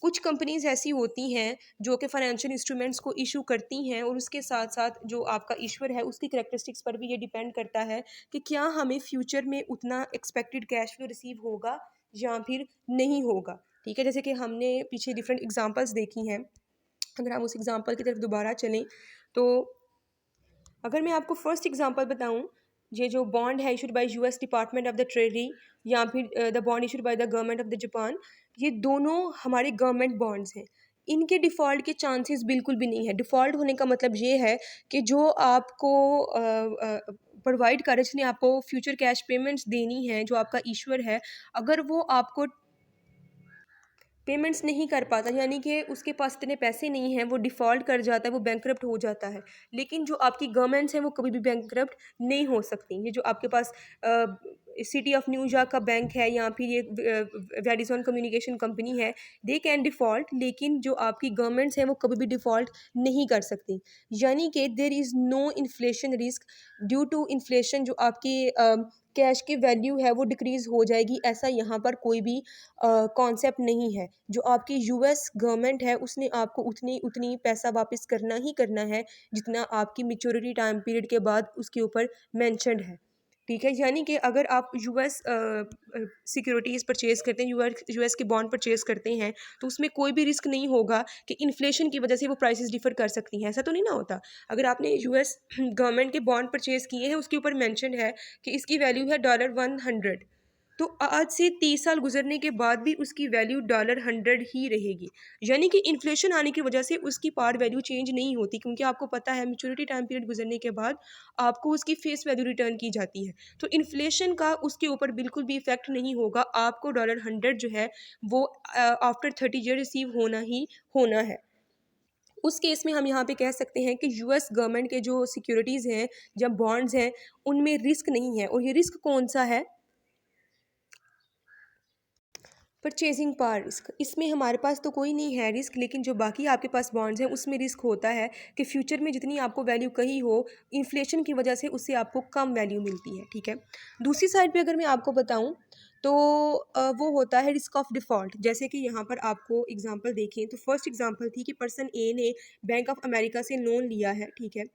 कुछ कंपनीज ऐसी होती हैं जो कि फाइनेंशियल इंस्ट्रूमेंट्स को इशू करती हैं, और उसके साथ साथ जो आपका इशूअर है उसकी करेक्टरिस्टिक्स पर भी ये डिपेंड करता है कि क्या हमें फ्यूचर में उतना एक्सपेक्टेड कैश फ्लो रिसीव होगा या फिर नहीं होगा। ठीक है, जैसे कि हमने पीछे डिफरेंट एग्जांपल्स देखी हैं। अगर हम उस एग्जांपल की तरफ दोबारा चलें तो अगर मैं आपको फर्स्ट एग्जांपल बताऊं, ये जो बॉन्ड है issued by US department of the treasury या फिर the bond issued by the government of the Japan, ये दोनों हमारे गवर्नमेंट बॉन्ड्स हैं। इनके डिफ़ॉल्ट के चांसेस बिल्कुल भी नहीं है। डिफ़ॉल्ट होने का मतलब ये है कि जो आपको प्रोवाइड करे, जिसने आपको फ्यूचर कैश पेमेंट्स देनी है, जो आपका इशूअर है, अगर वो आपको पेमेंट्स नहीं कर पाता, यानी कि उसके पास इतने पैसे नहीं हैं, वो डिफ़ॉल्ट कर जाता है, वो बैंकरप्ट हो जाता है। लेकिन जो आपकी गवर्नमेंट्स हैं वो कभी भी बैंकरप्ट नहीं हो सकती। ये जो आपके पास सिटी ऑफ न्यूयॉर्क का बैंक है या फिर ये वेरिजॉन कम्युनिकेशन कंपनी है, दे कैन डिफ़ॉल्ट, लेकिन जो आपकी गवर्नमेंट्स हैं वो कभी भी डिफ़ॉल्ट नहीं कर सकती। यानी कि there is no inflation risk. Due to inflation जो आपकी कैश की वैल्यू है वो डिक्रीज़ हो जाएगी, ऐसा यहाँ पर कोई भी कॉन्सेप्ट नहीं है। जो आपकी यूएस गवर्नमेंट है उसने आपको उतनी उतनी पैसा वापस करना ही करना है जितना आपकी मैच्योरिटी टाइम पीरियड के बाद उसके ऊपर मेंशन्ड है। ठीक है, यानी कि अगर आप यूएस सिक्योरिटीज़ परचेज़ करते हैं, यूएस के बॉन्ड परचेज़ करते हैं, तो उसमें कोई भी रिस्क नहीं होगा कि इन्फ्लेशन की वजह से वो प्राइसेस डिफर कर सकती हैं। ऐसा तो नहीं ना होता। अगर आपने यूएस गवर्नमेंट के बॉन्ड परचेज़ किए हैं, उसके ऊपर मेंशन है कि इसकी वैल्यू है $100, तो आज से 30 साल गुजरने के बाद भी उसकी वैल्यू $100 ही रहेगी। यानी कि इन्फ्लेशन आने की वजह से उसकी पार वैल्यू चेंज नहीं होती, क्योंकि आपको पता है मैच्योरिटी टाइम पीरियड गुजरने के बाद आपको उसकी फेस वैल्यू रिटर्न की जाती है। तो इन्फ्लेशन का उसके ऊपर बिल्कुल भी इफेक्ट नहीं होगा, आपको $100 जो है वो आफ्टर 30 ईयर रिसीव होना ही होना है। उस केस में हम यहाँ पे कह सकते हैं कि यूएस गवर्नमेंट के जो सिक्योरिटीज़ हैं, जब बॉन्ड्स हैं, उनमें रिस्क नहीं है। और ये रिस्क कौन सा है? Purchasing power risk. इसमें हमारे पास तो कोई नहीं है रिस्क, लेकिन जो बाकी आपके पास बॉन्ड्स हैं उसमें रिस्क होता है कि फ्यूचर में जितनी आपको वैल्यू कही हो, इन्फ्लेशन की वजह से उससे आपको कम वैल्यू मिलती है। ठीक है। दूसरी साइड पे अगर मैं आपको बताऊं तो वो होता है रिस्क ऑफ डिफ़ॉल्ट। जैसे कि यहाँ पर आपको एग्जांपल देखें तो फर्स्ट एग्जांपल थी कि पर्सन ए ने बैंक ऑफ अमेरिका से लोन लिया है। ठीक है।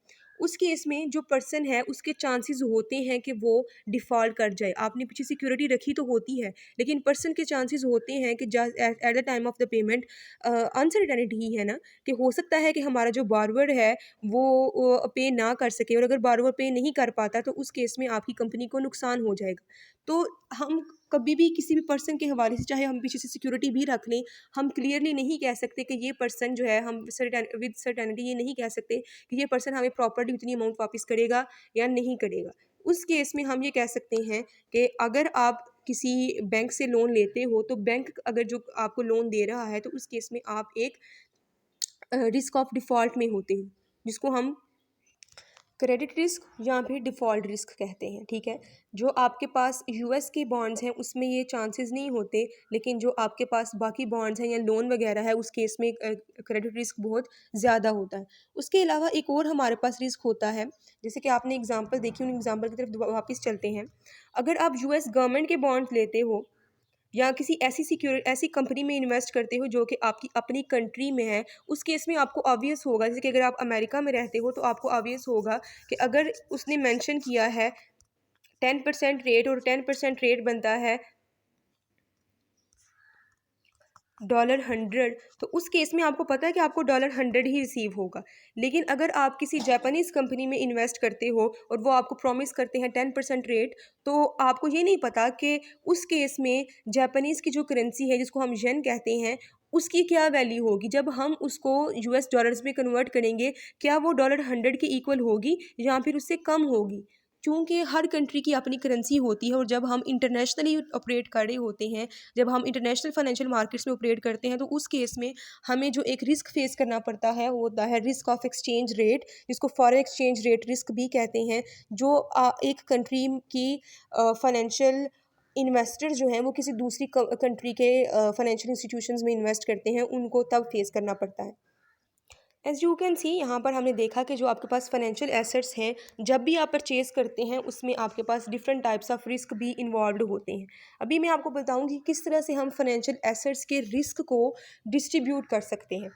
उस केस में जो पर्सन है उसके चांसेस होते हैं कि वो डिफ़ॉल्ट कर जाए। आपने पीछे सिक्योरिटी रखी तो होती है, लेकिन पर्सन के चांसेस होते हैं कि at the time of the payment uncertainty ही है ना, कि हो सकता है कि हमारा जो बारवर है वो पे ना कर सके, और अगर बारवर पे नहीं कर पाता तो उस केस में आपकी कंपनी को नुकसान हो जाएगा। तो हम कभी भी किसी भी पर्सन के हवाले से, चाहे हम पीछे से सिक्योरिटी भी रख लें, हम क्लियरली नहीं कह सकते कि ये पर्सन जो है, हम विद सर्टेनिटी ये नहीं कह सकते कि ये पर्सन हमें प्रॉपर्टी उतनी अमाउंट वापस करेगा या नहीं करेगा। उस केस में हम ये कह सकते हैं कि अगर आप किसी बैंक से लोन लेते हो तो बैंक अगर जो आपको लोन दे रहा है तो उस केस में आप एक रिस्क ऑफ डिफ़ॉल्ट में होते हो, जिसको हम क्रेडिट रिस्क या फिर डिफ़ॉल्ट रिस्क कहते हैं। ठीक है। जो आपके पास यूएस के बॉन्ड्स हैं उसमें ये चांसेस नहीं होते, लेकिन जो आपके पास बाकी बॉन्ड्स हैं या लोन वगैरह है उस केस में क्रेडिट रिस्क बहुत ज़्यादा होता है। उसके अलावा एक और हमारे पास रिस्क होता है, जैसे कि आपने एग्जांपल देखी, उन एग्जांपल की तरफ वापस चलते हैं। अगर आप यूएस गवर्नमेंट के बॉन्ड्स लेते हो या किसी ऐसी कंपनी में इन्वेस्ट करते हो जो कि आपकी अपनी कंट्री में है, उस केस में आपको ऑब्वियस होगा, जैसे कि अगर आप अमेरिका में रहते हो तो आपको ऑब्वियस होगा कि अगर उसने मेंशन किया है 10% रेट और 10% रेट बनता है $100, तो उस केस में आपको पता है कि आपको $100 ही रिसीव होगा। लेकिन अगर आप किसी जापानीज़ कंपनी में इन्वेस्ट करते हो और वो आपको प्रॉमिस करते हैं 10% रेट, तो आपको ये नहीं पता कि उस केस में जापानीज़ की जो करेंसी है जिसको हम येन कहते हैं, उसकी क्या वैल्यू होगी जब हम उसको यूएस डॉलर्स में कन्वर्ट करेंगे। क्या वो $100 के इक्वल होगी या फिर उससे कम होगी? चूँकि हर कंट्री की अपनी करेंसी होती है, और जब हम इंटरनेशनली ऑपरेट कर रहे होते हैं, जब हम इंटरनेशनल फाइनेंशियल मार्केट्स में ऑपरेट करते हैं, तो उस केस में हमें जो एक रिस्क फेस करना पड़ता है वो होता है रिस्क ऑफ एक्सचेंज रेट, जिसको फॉरेन एक्सचेंज रेट रिस्क भी कहते हैं। जो एक कंट्री की फाइनेंशियल इन्वेस्टर जो हैं वो किसी दूसरी कंट्री के फाइनेंशियल इंस्टीट्यूशंस में इन्वेस्ट करते हैं, उनको तब फेस करना पड़ता है। एज़ यू कैन सी, यहाँ पर हमने देखा कि जो आपके पास फाइनेंशियल एसेट्स हैं, जब भी आप परचेज़ करते हैं उसमें आपके पास डिफरेंट टाइप्स ऑफ रिस्क भी इन्वॉल्व होते हैं। अभी मैं आपको बताऊँगी किस तरह से हम फाइनेंशियल एसेट्स के रिस्क को डिस्ट्रीब्यूट कर सकते हैं।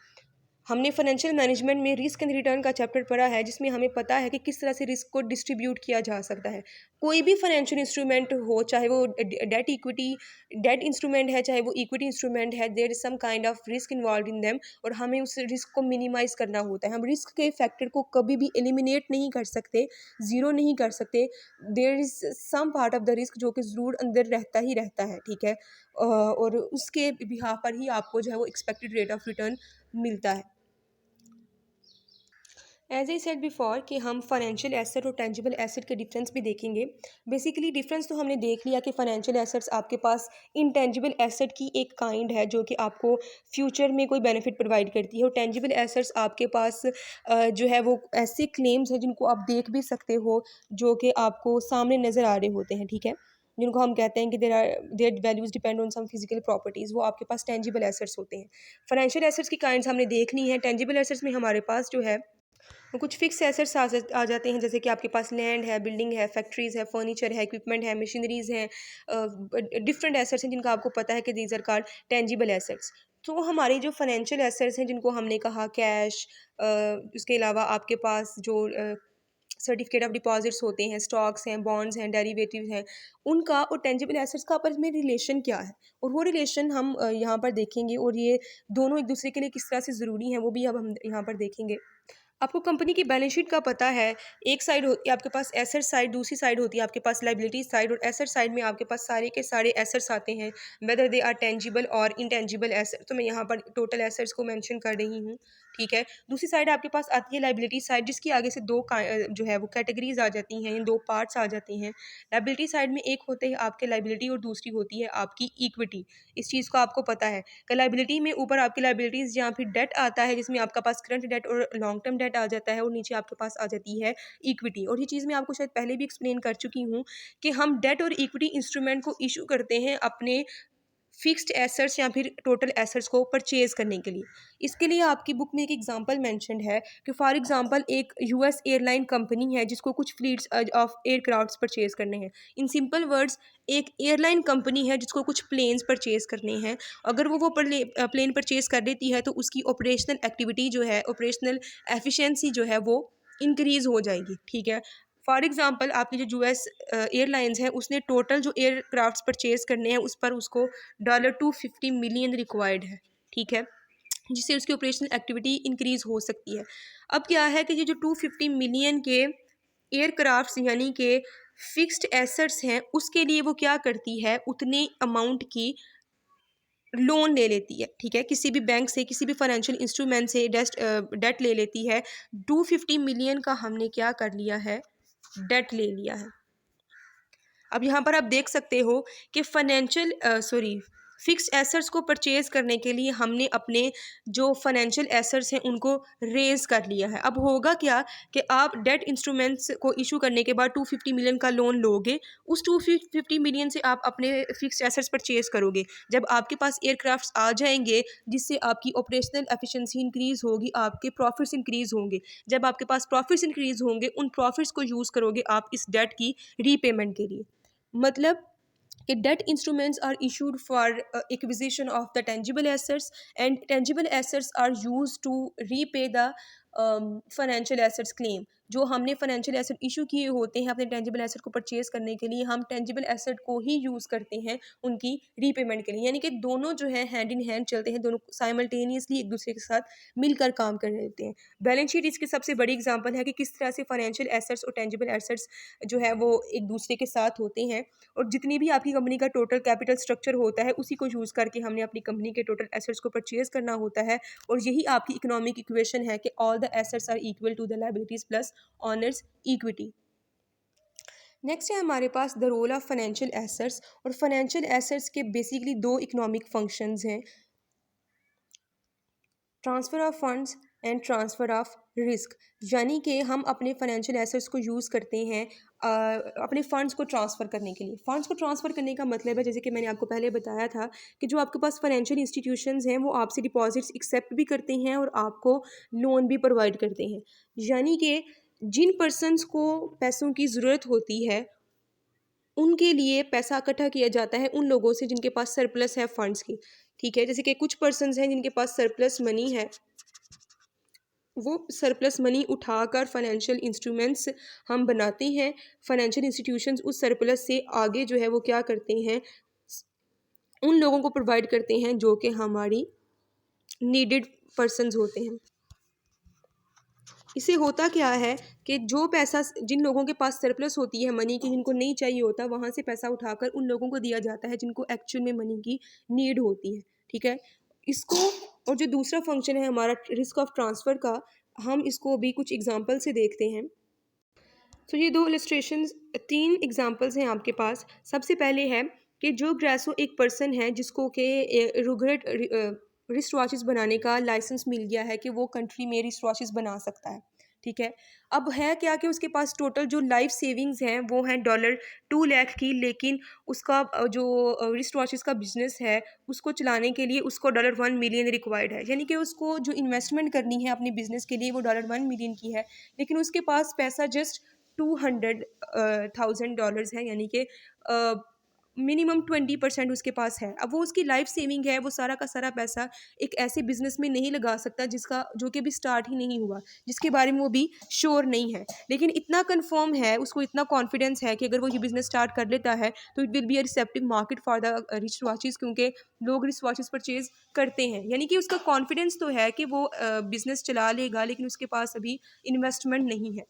हमने फाइनेंशियल मैनेजमेंट में रिस्क एंड रिटर्न का चैप्टर पढ़ा है, जिसमें हमें पता है कि किस तरह से रिस्क को डिस्ट्रीब्यूट किया जा सकता है। कोई भी फाइनेंशियल इंस्ट्रूमेंट हो, चाहे वो डेट इंस्ट्रूमेंट है, चाहे वो इक्विटी इंस्ट्रूमेंट है, there is some kind of risk involve in them, और हमें उस रिस्क को मिनिमाइज करना होता है। हम रिस्क के फैक्टर को कभी भी एलिमिनेट नहीं कर सकते, ज़ीरो नहीं कर सकते। There is some part of the risk जो कि ज़रूर अंदर रहता ही रहता है। ठीक है। और उसके बिहाफ पर ही आपको जो है वो एक्सपेक्टेड रेट ऑफ रिटर्न मिलता है। एज आई सेड बिफोर कि हम फाइनेंशियल एसेट और टेंजिबल एसेट के डिफरेंस भी देखेंगे। बेसिकली डिफरेंस तो हमने देख लिया कि फाइनेंशियल एसेट्स आपके पास इंटेंजिबल एसेट की एक काइंड है जो कि आपको फ्यूचर में कोई बेनिफिट प्रोवाइड करती है, और टेंजिबल एसेट्स आपके पास जो है वो ऐसे क्लेम्स हैं जिनको आप देख भी सकते हो, जो कि आपको सामने नज़र आ रहे होते हैं। ठीक है। जिनको हम कहते हैं कि their values depend on some physical properties, वो आपके पास टेंजिबल एसेट्स होते हैं। फाइनेंशियल एसेट्स की काइंड्स हमने देख ली हैं। टेंजिबल एसेट्स में हमारे पास जो है तो कुछ फिक्स एसेट्स आ जाते हैं, जैसे कि आपके पास लैंड है, बिल्डिंग है, फैक्ट्रीज़ है, फर्नीचर है, इक्विपमेंट है, मशीनरीज़ हैं, डिफरेंट एसेट्स हैं जिनका आपको पता है कि these are called tangible assets. तो हमारी जो फाइनेंशियल एसेट्स हैं जिनको हमने कहा कैश, उसके अलावा आपके पास जो सर्टिफिकेट ऑफ डिपॉजिट्स होते हैं, स्टॉक्स हैं, बॉन्ड्स हैं, डेरिवेटिव हैं, उनका और टेंजिबल एसेट्स का आपस में रिलेशन क्या है, और वो रिलेशन हम यहाँ पर देखेंगे, और ये दोनों एक दूसरे के लिए किस तरह से ज़रूरी हैं वो भी अब हम यहाँ पर देखेंगे। आपको कंपनी की बैलेंस शीट का पता है, एक साइड होती है आपके पास एसेट साइड, दूसरी साइड होती है आपके पास लाइबिलिटी साइड, और एसेट साइड में आपके पास सारे के सारे एसेट्स आते हैं, वेदर दे आर टेंजिबल और इनटेंजिबल एसेट। तो मैं यहाँ पर टोटल एसेट्स को मेंशन कर रही हूँ, ठीक है। दूसरी साइड आपके पास आती है लाइबिलिटी साइड, जिसकी आगे से जो है वो कैटेगरीज आ जाती हैं, दो पार्ट्स आ जाते हैं। लाइबिलिटी साइड में एक होते हैं आपके लाइबिलिटी और दूसरी होती है आपकी इक्विटी। इस चीज़ को आपको पता है कि लाइबिलिटी में ऊपर आपकी लाइबिलिटीज़ या फिर डेट आता है, जिसमें आपका पास करंट डेट और लॉन्ग टर्म डेट आ जाता है, और नीचे आपके पास आ जाती है इक्विटी। और ये चीज़ मैं आपको शायद पहले भी एक्सप्लेन कर चुकी हूँ कि हम डेट और इक्विटी इंस्ट्रूमेंट को इशू करते हैं अपने फिक्स्ड एसेट्स या फिर टोटल एसेट्स को परचेज करने के लिए। इसके लिए आपकी बुक में एक एग्जांपल मेंशन्ड है कि फॉर एग्जांपल एक यूएस एयरलाइन कंपनी है जिसको कुछ फ्लीट्स ऑफ एयरक्राफ्ट्स परचेज करने हैं। इन सिंपल वर्ड्स, एक एयरलाइन कंपनी है जिसको कुछ प्लेन्स परचेज करने हैं। अगर वो प्लेन परचेज कर देती है तो उसकी ऑपरेशनल एक्टिविटी जो है, ऑपरेशनल एफिशिएंसी जो है वो इंक्रीज हो जाएगी, ठीक है। फॉर एग्जांपल आपकी जो यूएस एयरलाइंस है, उसने टोटल जो एयरक्राफ्ट्स परचेज करने हैं उस पर उसको $250 मिलियन रिक्वायर्ड है, ठीक है, जिससे उसकी ऑपरेशनल एक्टिविटी इंक्रीज हो सकती है। अब क्या है कि ये जो 250 मिलियन के एयरक्राफ्ट्स यानी कि फिक्स्ड एसेट्स हैं, उसके लिए वो क्या करती है, उतने अमाउंट की लोन ले लेती है, ठीक है, किसी भी बैंक से, किसी भी फाइनेंशियल इंस्ट्रूमेंट से डेट ले लेती है। 250 मिलियन का हमने क्या कर लिया है, डेट ले लिया है। अब यहाँ पर आप देख सकते हो कि फिक्स्ड एसेट्स को परचेज करने के लिए हमने अपने जो फाइनेंशियल एसेट्स हैं उनको रेज कर लिया है। अब होगा क्या कि आप डेट इंस्ट्रूमेंट्स को इशू करने के बाद 250 मिलियन का लोन लोगे, उस 250 मिलियन से आप अपने फिक्स्ड एसेट्स परचेज करोगे। जब आपके पास एयरक्राफ्ट्स आ जाएंगे, जिससे आपकी ऑपरेशनल एफिशिएंसी इंक्रीज होगी, आपके प्रॉफिट्स इंक्रीज होंगे। जब आपके पास प्रॉफिट्स इंक्रीज होंगे, उन प्रॉफिट्स को यूज़ करोगे आप इस डेट की रीपेमेंट के लिए। मतलब कि debt instruments are issued for acquisition of the tangible assets, and tangible assets are used to repay the financial assets claim. जो हमने फाइनेंशियल एसेट इशू किए होते हैं अपने टेंजिबल एसेट को परचेज करने के लिए, हम टेंजिबल एसेट को ही यूज़ करते हैं उनकी रीपेमेंट के लिए। यानी कि दोनों जो है हैंड इन हैंड चलते हैं, दोनों साइमल्टेनियसली एक दूसरे के साथ मिलकर काम कर रहे होते हैं। बैलेंस शीट इसकी सबसे बड़ी एग्जांपल है कि किस तरह से फाइनेंशियल एसेट्स और टेंजिबल एसेट्स जो है वो एक दूसरे के साथ होते हैं, और जितनी भी आपकी कंपनी का टोटल कैपिटल स्ट्रक्चर होता है उसी को यूज़ करके हमने अपनी कंपनी के टोटल एसेट्स को परचेज करना होता है। और यही आपकी इकोनॉमिक इक्वेशन है कि all the assets are equal to the liabilities plus owners equity. Next है हमारे पास the role of financial assets. और फाइनेंशियल एसेट्स के बेसिकली दो इकोनॉमिक फंक्शंस हैं, transfer of funds and transfer of risk. यानी कि हम अपने फाइनेंशियल एसेट्स को यूज़ करते हैं अपने फ़ंड्स को ट्रांसफ़र करने के लिए। फ़ंड्स को ट्रांसफ़र करने का मतलब है, जैसे कि मैंने आपको पहले बताया था, कि जो आपके पास फाइनेंशियल इंस्टीट्यूशंस हैं वो आपसे डिपॉजिट्स एक्सेप्ट भी करते हैं और आपको लोन भी प्रोवाइड करते हैं। यानी कि जिन पर्सनस को पैसों की ज़रूरत होती है उनके लिए पैसा इकट्ठा किया जाता है उन लोगों से जिनके पास सरप्लस है फंड्स की, ठीक है। जैसे कि कुछ पर्सनस हैं जिनके पास सरप्लस मनी है, वो सरप्लस मनी उठाकर फाइनेंशियल इंस्ट्रूमेंट्स हम बनाते हैं। फाइनेंशियल इंस्टीट्यूशंस उस सरप्लस से आगे जो है वो क्या करते हैं, उन लोगों को प्रोवाइड करते हैं जो कि हमारी नीडेड पर्सनस होते हैं। इससे होता क्या है कि जो पैसा जिन लोगों के पास सरप्लस होती है मनी की, जिनको नहीं चाहिए होता, वहाँ से पैसा उठाकर उन लोगों को दिया जाता है जिनको एक्चुअल में मनी की नीड होती है, ठीक है। इसको, और जो दूसरा फंक्शन है हमारा रिस्क ऑफ ट्रांसफ़र का, हम इसको भी कुछ एग्जांपल से देखते हैं। तो ये दो इलस्ट्रेशंस, तीन एग्जांपल्स हैं आपके पास। सबसे पहले है कि जो ग्रेसो एक पर्सन है जिसको के रुगरेट रिस्ट वॉचेस बनाने का लाइसेंस मिल गया है कि वो कंट्री में रिस्ट वॉचेस बना सकता है, ठीक है। अब है क्या कि उसके पास टोटल जो लाइफ सेविंग्स हैं वो हैं $2 लाख की, लेकिन उसका जो रिस्ट वॉचेस का बिजनेस है उसको चलाने के लिए उसको $1 मिलियन रिक्वायर्ड है। यानी कि उसको जो इन्वेस्टमेंट करनी है अपने बिजनेस के लिए वो $1 मिलियन की है, लेकिन उसके पास पैसा जस्ट $200,000 है, यानी कि मिनिमम 20% उसके पास है। अब वो उसकी लाइफ सेविंग है, वो सारा का सारा पैसा एक ऐसे बिजनेस में नहीं लगा सकता जिसका जो कि अभी स्टार्ट ही नहीं हुआ, जिसके बारे में वो भी श्योर नहीं है। लेकिन इतना कंफर्म है, उसको इतना कॉन्फिडेंस है कि अगर वो ये बिजनेस स्टार्ट कर लेता है तो it will be a receptive market for the rich watches, क्योंकि लोग रिच वॉचेस परचेज करते हैं। यानी कि उसका कॉन्फिडेंस तो है कि वो बिजनेस चला लेगा, लेकिन उसके पास अभी इन्वेस्टमेंट नहीं है।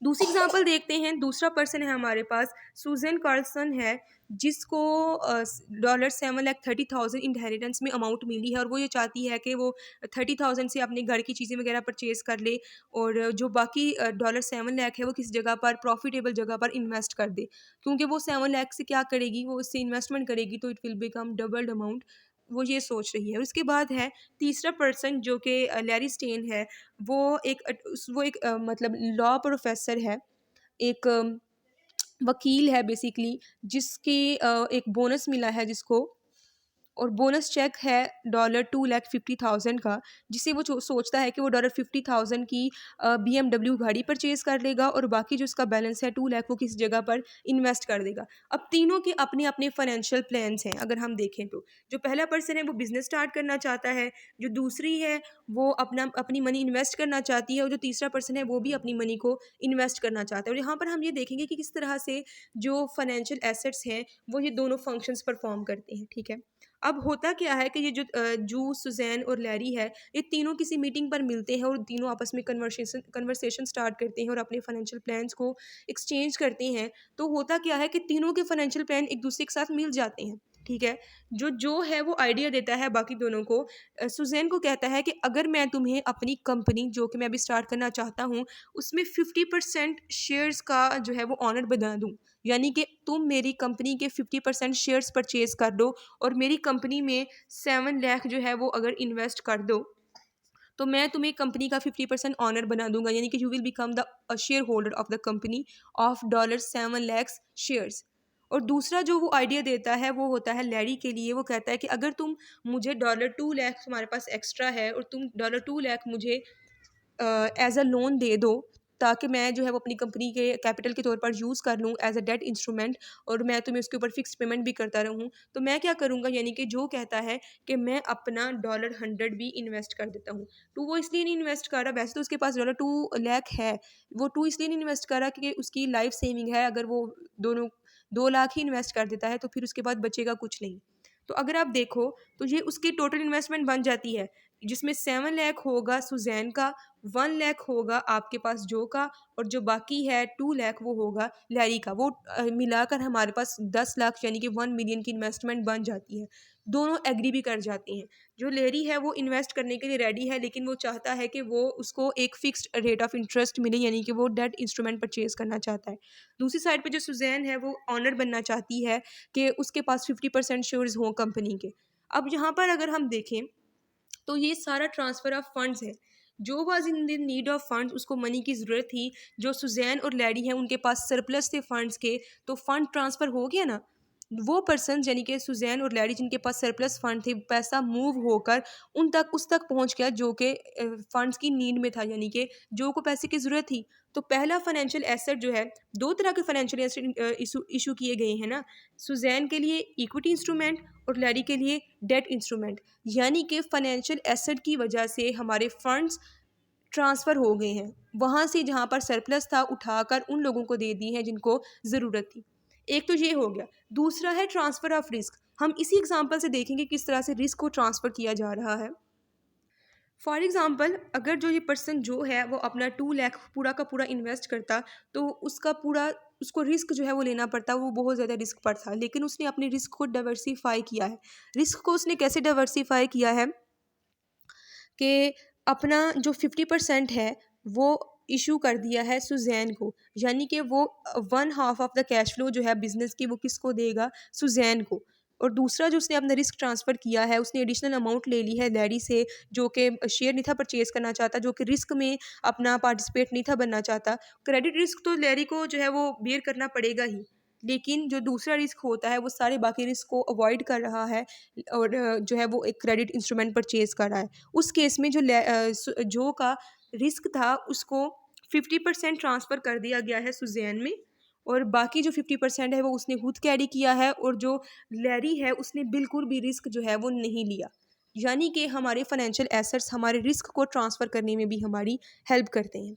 दूसरी एग्जांपल देखते हैं, दूसरा पर्सन है हमारे पास, सुजन कार्लसन है, जिसको $7,30,000 इनहेरिटेंस में अमाउंट मिली है, और वो ये चाहती है कि वो 30,000 से अपने घर की चीज़ें वगैरह परचेज कर ले, और जो बाकी $7 लाख है वो किसी जगह पर प्रॉफिटेबल जगह पर इन्वेस्ट कर दे, क्योंकि वो 7 लाख से क्या करेगी, वो उससे इन्वेस्टमेंट करेगी तो it will become doubled amount. वो ये सोच रही है। और उसके बाद है तीसरा पर्सन जो कि लैरी स्टेन है। वो एक मतलब लॉ प्रोफेसर है, एक वकील है बेसिकली, जिसके एक बोनस मिला है जिसको, और बोनस चेक है $2,50,000 का, जिसे वो सोचता है कि वो $50,000 की BMW गाड़ी परचेज कर लेगा, और बाकी जो उसका बैलेंस है 2 लाख वो किसी जगह पर इन्वेस्ट कर देगा। अब तीनों के अपने अपने फाइनेंशियल प्लान्स हैं। अगर हम देखें तो जो पहला पर्सन है वो बिजनेस स्टार्ट करना चाहता है, जो दूसरी है वो अपनी मनी इन्वेस्ट करना चाहती है, और जो तीसरा पर्सन है वो भी अपनी मनी को इन्वेस्ट करना चाहता है। और यहाँ पर हम ये देखेंगे कि किस तरह से जो फाइनेंशियल एसेट्स हैं वो ये दोनों फंक्शंस परफॉर्म करते हैं। ठीक है। अब होता क्या है कि ये जो जू, सुज़ैन और लैरी है, ये तीनों किसी मीटिंग पर मिलते हैं और तीनों आपस में कन्वर्सेशन स्टार्ट करते हैं और अपने फाइनेंशियल प्लान्स को एक्सचेंज करते हैं। तो होता क्या है कि तीनों के फाइनेंशियल प्लान एक दूसरे के साथ मिल जाते हैं। ठीक है। जो जो है वो आइडिया देता है बाकी दोनों को। सुज़ैन को कहता है कि अगर मैं तुम्हें अपनी कंपनी जो कि मैं अभी स्टार्ट करना चाहता हूँ, उसमें 50% शेयर्स का जो है वो ऑनर बना दूँ, यानी कि तुम मेरी कंपनी के 50% शेयर्स परचेज कर दो, और मेरी कंपनी में 7 लाख जो है वो अगर इन्वेस्ट कर दो, तो मैं तुम्हें कंपनी का 50% ऑनर बना दूंगा, यानी कि you will become the share holder of the company of $7 lakh shares. और दूसरा जो वो आइडिया देता है वो होता है लैरी के लिए। वो कहता है कि अगर तुम मुझे $2 लाख, तुम्हारे पास एक्स्ट्रा है, और तुम $2 लाख मुझे एज अ लोन दे दो, ताकि मैं जो है वो अपनी कंपनी के कैपिटल के तौर पर यूज़ कर लूँ एज अ डेट इंस्ट्रूमेंट, और मैं तुम्हें उसके ऊपर फिक्स पेमेंट भी करता रहूँ, तो मैं क्या करूँगा, यानी कि जो कहता है कि मैं अपना $100 भी इन्वेस्ट कर देता हूँ। तो वो इसलिए नहीं इन्वेस्ट कर रहा, वैसे तो उसके पास $2 लाख है, वो टू इसलिए नहीं इन्वेस्ट कर रहा क्योंकि उसकी लाइफ सेविंग है। अगर वो दोनों 2 लाख ही इन्वेस्ट कर देता है तो फिर उसके बाद बचेगा कुछ नहीं। तो अगर आप देखो तो ये उसकी टोटल इन्वेस्टमेंट बन जाती है, जिसमें 7 लाख होगा सुजैन का, 1 लाख होगा आपके पास जो का, और जो बाकी है 2 लाख वो होगा लैरी का। वो मिलाकर हमारे पास 10 लाख यानी कि 1 मिलियन की इन्वेस्टमेंट बन जाती है। दोनों एग्री भी कर जाते हैं। जो लैरी है वो इन्वेस्ट करने के लिए रेडी है, लेकिन वो चाहता है कि वो उसको एक फिक्स्ड रेट ऑफ इंटरेस्ट मिले, यानी कि वो डेट इंस्ट्रूमेंट परचेज करना चाहता है। दूसरी साइड पे जो सुजैन है वो ऑनर बनना चाहती है कि उसके पास 50% शेयर्स हों कंपनी के। अब यहाँ पर अगर हम देखें तो ये सारा ट्रांसफ़र ऑफ फंड्स है। जो was in the need of funds, उसको मनी की ज़रूरत थी। जो सुजैन और लैडी हैं उनके पास सरप्लस थे फंड्स के, तो फंड ट्रांसफ़र हो गया ना। वो पर्सन यानी कि सुजैन और लैडी जिनके पास सरप्लस फंड थे, पैसा मूव होकर उस तक पहुंच गया जो कि फंड्स की नीड में था, यानी कि जो को पैसे की ज़रूरत थी। तो पहला फाइनेंशियल एसेट जो है, दो तरह के फाइनेंशियल एसेट इशू किए गए हैं ना। सुजैन के लिए इक्विटी इंस्ट्रूमेंट और लैडी के लिए डेट इंस्ट्रूमेंट, यानी कि फाइनेंशियल एसेट की वजह से हमारे फंड्स ट्रांसफ़र हो गए हैं, वहाँ से जहाँ पर सरप्लस था उठाकर उन लोगों को दे दी है जिनको ज़रूरत थी। एक तो ये हो गया। दूसरा है ट्रांसफ़र ऑफ रिस्क। हम इसी एग्जांपल से देखेंगे किस तरह से रिस्क को ट्रांसफ़र किया जा रहा है। फॉर एग्ज़ाम्पल, अगर जो ये पर्सन जो है वो अपना 2 लाख पूरा का पूरा इन्वेस्ट करता, तो उसको रिस्क जो है वो लेना पड़ता, वो बहुत ज़्यादा रिस्क पर था, लेकिन उसने अपने रिस्क को डाइवर्सिफाई किया है। रिस्क को उसने कैसे डाइवर्सिफाई किया है कि अपना जो 50% है वो इशू कर दिया है सुजैन को, यानी कि वो 1/2 ऑफ द कैश फ्लो जो है बिजनेस की वो किसको देगा, सुजैन को। और दूसरा जो उसने अपना रिस्क ट्रांसफ़र किया है, उसने एडिशनल अमाउंट ले ली है लैडी से, जो कि शेयर नहीं था परचेज करना चाहता, जो कि रिस्क में अपना पार्टिसिपेट नहीं था बनना चाहता। क्रेडिट रिस्क तो लैरी को जो है वो बेयर करना पड़ेगा ही, लेकिन जो दूसरा रिस्क होता है वो सारे बाकी रिस्क को अवॉइड कर रहा है, और जो है वो एक क्रेडिट इंस्ट्रूमेंट परचेज कर रहा है। उस केस में जो का रिस्क था उसको 50% ट्रांसफ़र कर दिया गया है सुजैन में, और बाकी जो 50% है वो उसने खुद कैरी किया है, और जो लैरी है उसने बिल्कुल भी रिस्क जो है वो नहीं लिया। यानी कि हमारे फाइनेंशियल एसेट्स हमारे रिस्क को ट्रांसफ़र करने में भी हमारी हेल्प करते हैं।